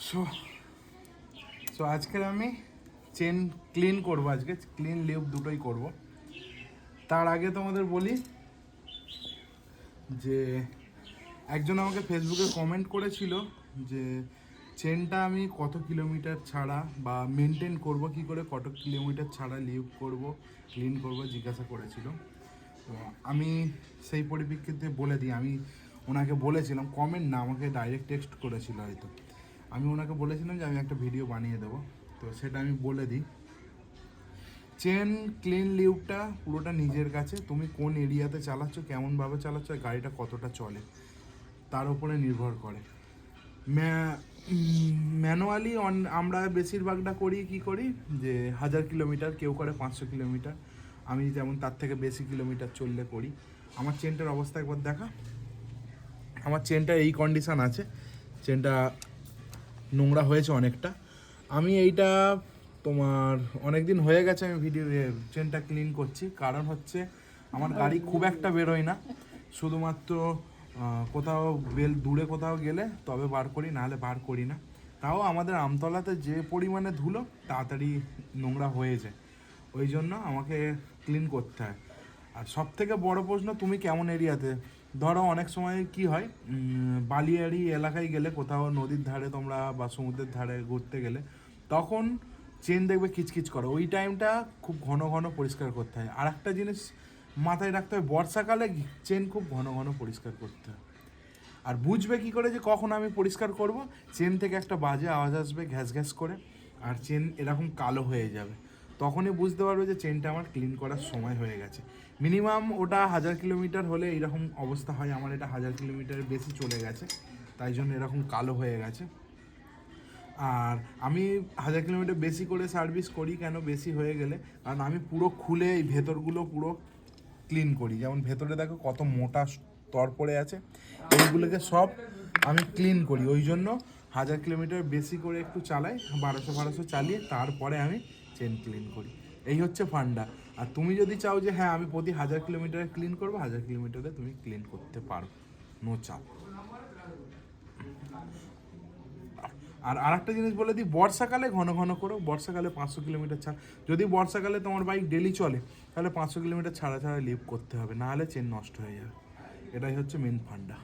So so আজকের আমি chain clean করব, আজকে ক্লিন লিউব দুটোই করব। তার আগে তোমাদের বলি যে একজন আমাকে ফেসবুকে কমেন্ট করেছিল যে চেনটা আমি কত কিলোমিটার ছাড়া বা মেনটেন করব কি করে, কত কিলোমিটার ছাড়া লিউব করব, ক্লিন করব জিজ্ঞাসা করেছিল। তো আমি সেই পরিপ্রেক্ষিতে বলে দিই, আমি ওনাকে বলেছিলাম, কমেন্ট না, আমাকে ডাইরেক্ট টেক্সট করেছিল হয়তো, আমি ওনাকে বলেছিলাম যে আমি একটা ভিডিও বানিয়ে দেবো। তো সেটা আমি বলে দিই। চেন ক্লিন লিউবটা পুরোটা নিজের কাছে, তুমি কোন এরিয়াতে চালাচ্ছ, কেমনভাবে চালাচ্ছ, আর গাড়িটা কতটা চলে তার উপরে নির্ভর করে। ম্যানুয়ালি আমরা বেশিরভাগটা করি কি করি যে 1000 কিলোমিটার, কেউ করে 500 কিলোমিটার, আমি যেমন তার থেকে বেশি কিলোমিটার চললে করি। আমার চেনটার অবস্থা একবার দেখা। আমার চেনটা এই কন্ডিশান আছে, চেনটা নোংরা হয়েছে অনেকটা। আমি এইটা তোমার অনেক দিন হয়ে গেছে আমি চেনটা ক্লিন করছি, কারণ হচ্ছে আমার গাড়ি খুব একটা বেরোয় না, শুধুমাত্র কোথাও দূরে কোথাও গেলে তবে বার করি, নাহলে বার করি না। তাও আমাদের আমতলাতে যে পরিমাণে ধুলো তাড়াতাড়ি নোংরা হয়ে যায়, ওই জন্য আমাকে ক্লিন করতে হয়। আর সব থেকে বড় প্রশ্ন, তুমি কেমন এরিয়াতে, ধরো অনেক সময় কি হয়, বালিয়াড়ি এলাকায় গেলে, কোথাও নদীর ধারে তোমরা বা সমুদ্রের ধারে ঘুরতে গেলে, তখন চেন দেখবে কিচকিচ করে, ওই টাইমটা খুব ঘন ঘন পরিষ্কার করতে হয়। আর একটা জিনিস মাথায় রাখতে হয়, বর্ষাকালে চেন খুব ঘন ঘন পরিষ্কার করতে হয়। আর বুঝবে কি করে যে কখন আমি পরিষ্কার করব, চেন থেকে একটা বাজে আওয়াজ আসবে ঘ্যাস ঘ্যাস করে, আর চেন এরকম কালো হয়ে যাবে, তখনই বুঝতে পারবে যে চেনটা আমার ক্লিন করার সময় হয়ে গেছে। মিনিমাম ওটা 1000 কিলোমিটার হলে এইরকম অবস্থা হয়, আমার এটা 1000 কিলোমিটারের বেশি চলে গেছে, তাই জন্য এরকম কালো হয়ে গেছে। আর আমি 1000 কিলোমিটার বেশি করে সার্ভিস করি কেন, বেশি হয়ে গেলে, কারণ আমি পুরো খুলে এই ভেতরগুলো পুরো ক্লিন করি। যেমন ভেতরে দেখো কত মোটা স্তর পড়ে আছে, এইগুলোকে সব আমি ক্লিন করি। ওই জন্য 1000 কিলোমিটার বেশি করে একটু চালাই, 1200 চালিয়ে তারপরে আমি চেন ক্লিন করি। এই হচ্ছে ফান্ডা। আর তুমি যদি চাও যে হ্যাঁ আমি প্রতি 1000 কিলোমিটারে ক্লিন করবো, 1000 কিলোমিটারে তুমি ক্লিন করতে পারো, নো চাপ। আর আরেকটা জিনিস বলে দিই, বর্ষাকালে ঘন ঘন করো, বর্ষাকালে 500 কিলোমিটার ছাড়া। যদি বর্ষাকালে তোমার বাইক ডেলি চলে, তাহলে 500 কিলোমিটার ছাড়া ছাড়া লিভ করতে হবে, নাহলে চেন নষ্ট হয়ে যাবে। এটাই হচ্ছে মেন ফান্ডা।